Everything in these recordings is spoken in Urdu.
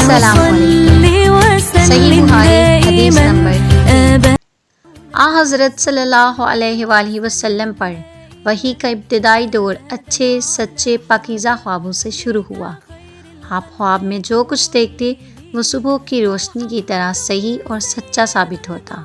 السلام علیکم۔ صحیح بخاری حدیث نمبر۔ حضرت صلی اللہ علیہ وآلہ وسلم پر وحی کا ابتدائی دور اچھے سچے پاکیزہ خوابوں سے شروع ہوا۔ آپ خواب میں جو کچھ دیکھتے وہ صبح کی روشنی کی طرح صحیح اور سچا ثابت ہوتا۔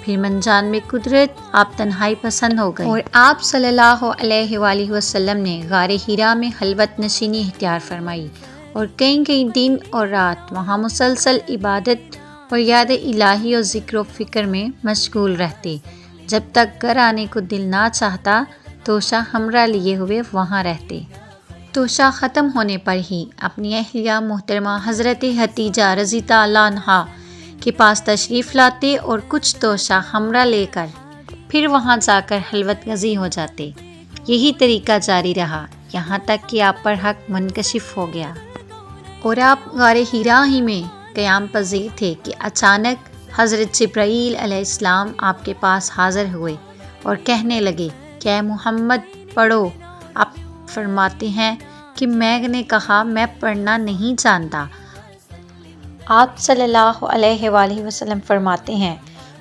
پھر منجان میں قدرت آپ تنہائی پسند ہو گئے اور آپ صلی اللہ علیہ وآلہ وسلم نے غار حرا میں خلوت نشینی اختیار فرمائی اور کئی دن اور رات وہاں مسلسل عبادت اور یاد الہی اور ذکر و فکر میں مشغول رہتے، جب تک گھر آنے کو دل نہ چاہتا توشہ ہمراہ لیے ہوئے وہاں رہتے۔ توشہ ختم ہونے پر ہی اپنی اہلیہ محترمہ حضرت ختیجہ رضی اللہ عنہا کے پاس تشریف لاتے اور کچھ توشہ ہمراہ لے کر پھر وہاں جا کر خلوت گزیں ہو جاتے۔ یہی طریقہ جاری رہا یہاں تک کہ آپ پر حق منکشف ہو گیا اور آپ غار حرا ہی میں قیام پذیر تھے کہ اچانک حضرت جبرائیل علیہ السلام آپ کے پاس حاضر ہوئے اور کہنے لگے کہ اے محمد پڑھو۔ آپ فرماتے ہیں کہ میں نے کہا میں پڑھنا نہیں جانتا۔ آپ صلی اللہ علیہ وآلہ وسلم فرماتے ہیں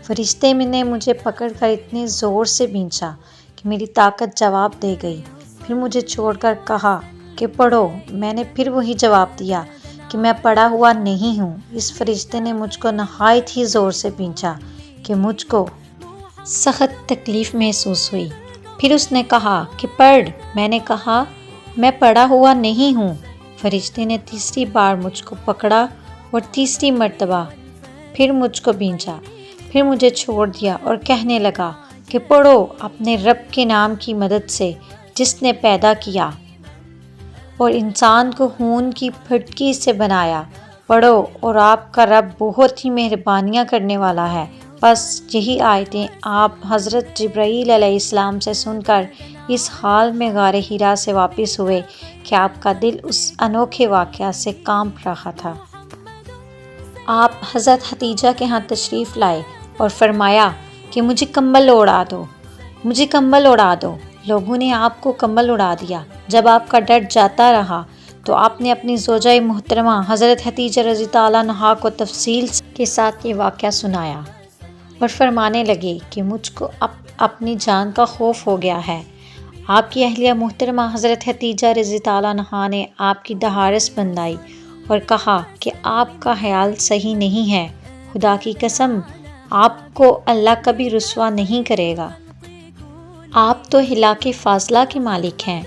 فرشتے نے مجھے پکڑ کر اتنے زور سے بھینچا کہ میری طاقت جواب دے گئی، پھر مجھے چھوڑ کر کہا کہ پڑھو۔ میں نے پھر وہی جواب دیا کہ میں پڑھا ہوا نہیں ہوں۔ اس فرشتے نے مجھ کو نہایت ہی زور سے بھینچا کہ مجھ کو سخت تکلیف محسوس ہوئی۔ پھر اس نے کہا کہ پڑھ۔ میں نے کہا میں پڑھا ہوا نہیں ہوں۔ فرشتے نے تیسری بار مجھ کو پکڑا اور تیسری مرتبہ پھر مجھ کو بھینچا، پھر مجھے چھوڑ دیا اور کہنے لگا کہ پڑھو اپنے رب کے نام کی مدد سے جس نے پیدا کیا اور انسان کو خون کی پھٹکی سے بنایا۔ پڑھو اور آپ کا رب بہت ہی مہربانیاں کرنے والا ہے۔ بس یہی آیتیں آپ حضرت جبرائیل علیہ السلام سے سن کر اس حال میں غار حرا سے واپس ہوئے کہ آپ کا دل اس انوکھے واقعہ سے کانپ رہا تھا۔ آپ حضرت ختیجہ کے ہاں تشریف لائے اور فرمایا کہ مجھے کمبل اڑا دو، مجھے کمبل اڑا دو۔ لوگوں نے آپ کو کمبل اڑا دیا۔ جب آپ کا ڈر جاتا رہا تو آپ نے اپنی زوجہ محترمہ حضرت ختیجہ رضی اللہ عنہا کو تفصیل کے ساتھ یہ واقعہ سنایا اور فرمانے لگے کہ مجھ کو اپنی جان کا خوف ہو گیا ہے۔ آپ کی اہلیہ محترمہ حضرت ختیجہ رضی اللہ عنہا نے آپ کی دھارس بندھائی اور کہا کہ آپ کا خیال صحیح نہیں ہے، خدا کی قسم آپ کو اللہ کبھی رسوا نہیں کرے گا۔ آپ تو ہلاک فاضلہ کے مالک ہیں،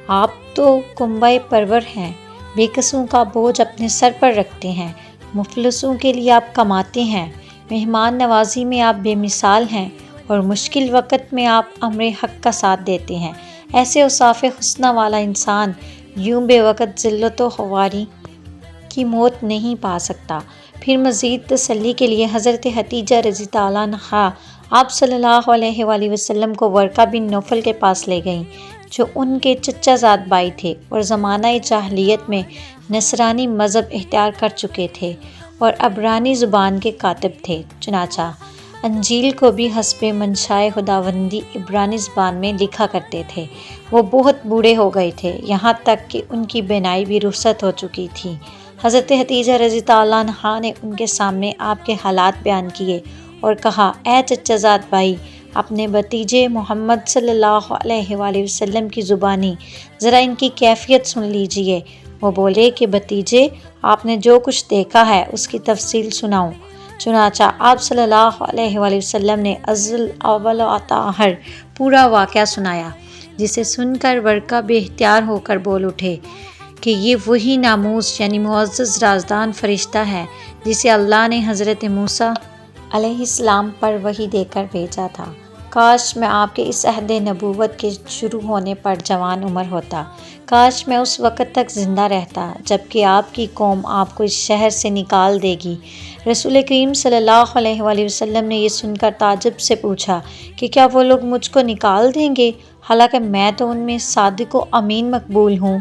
آپ تو کنبہ پرور ہیں، بے کسوں کا بوجھ اپنے سر پر رکھتے ہیں، مفلسوں کے لیے آپ کماتے ہیں، مہمان نوازی میں آپ بے مثال ہیں اور مشکل وقت میں آپ امر حق کا ساتھ دیتے ہیں۔ ایسے اوصاف حسنہ والا انسان یوں بے وقت ذلت و خواری کی موت نہیں پا سکتا۔ پھر مزید تسلی کے لیے حضرت ختیجہ رضی اللہ عنہا آپ صلی اللہ علیہ وآلہ وسلم کو ورقہ بن نوفل کے پاس لے گئیں جو ان کے چچا زاد بھائی تھے اور زمانہ جاہلیت میں نصرانی مذہب اختیار کر چکے تھے اور عبرانی زبان کے کاتب تھے۔ چنانچہ انجیل کو بھی حسب منشائے خداوندی عبرانی زبان میں لکھا کرتے تھے۔ وہ بہت بوڑھے ہو گئے تھے، یہاں تک کہ ان کی بینائی بھی رخصت ہو چکی تھی۔ حضرت ختیجہ رضی اللہ عنہا نے ان کے سامنے آپ کے حالات بیان کیے اور کہا اے چچا زاد بھائی، اپنے بھتیجے محمد صلی اللہ علیہ وآلہ وسلم کی زبانی ذرا ان کی کیفیت سن لیجئے۔ وہ بولے کہ بھتیجے آپ نے جو کچھ دیکھا ہے اس کی تفصیل سناؤ۔ چنانچہ آپ صلی اللہ علیہ وآلہ وسلم نے ازل اول آخر پورا واقعہ سنایا، جسے سن کر ورقہ بے اختیار ہو کر بول اٹھے کہ یہ وہی ناموس یعنی معزز رازدان فرشتہ ہے جسے اللہ نے حضرت موسیٰ علیہ السلام پر وحی دے کر بھیجا تھا۔ کاش میں آپ کے اس عہد نبوت کے شروع ہونے پر جوان عمر ہوتا، کاش میں اس وقت تک زندہ رہتا جب کہ آپ کی قوم آپ کو اس شہر سے نکال دے گی۔ رسول کریم صلی اللہ علیہ وآلہ وسلم نے یہ سن کر تعجب سے پوچھا کہ کیا وہ لوگ مجھ کو نکال دیں گے، حالانکہ میں تو ان میں صادق و امین مقبول ہوں۔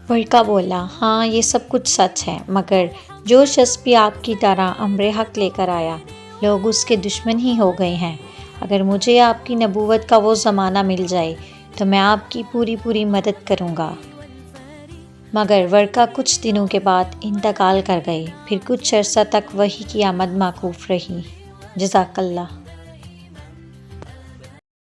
ورقہ بولا ہاں یہ سب کچھ سچ ہے، مگر جو شخص بھی آپ کی طرح امر حق لے کر آیا لوگ اس کے دشمن ہی ہو گئے ہیں۔ اگر مجھے آپ کی نبوت کا وہ زمانہ مل جائے تو میں آپ کی پوری مدد کروں گا، مگر ورقہ کچھ دنوں کے بعد انتقال کر گئے، پھر کچھ عرصہ تک وحی کی آمد موقوف رہی۔ جزاک اللہ۔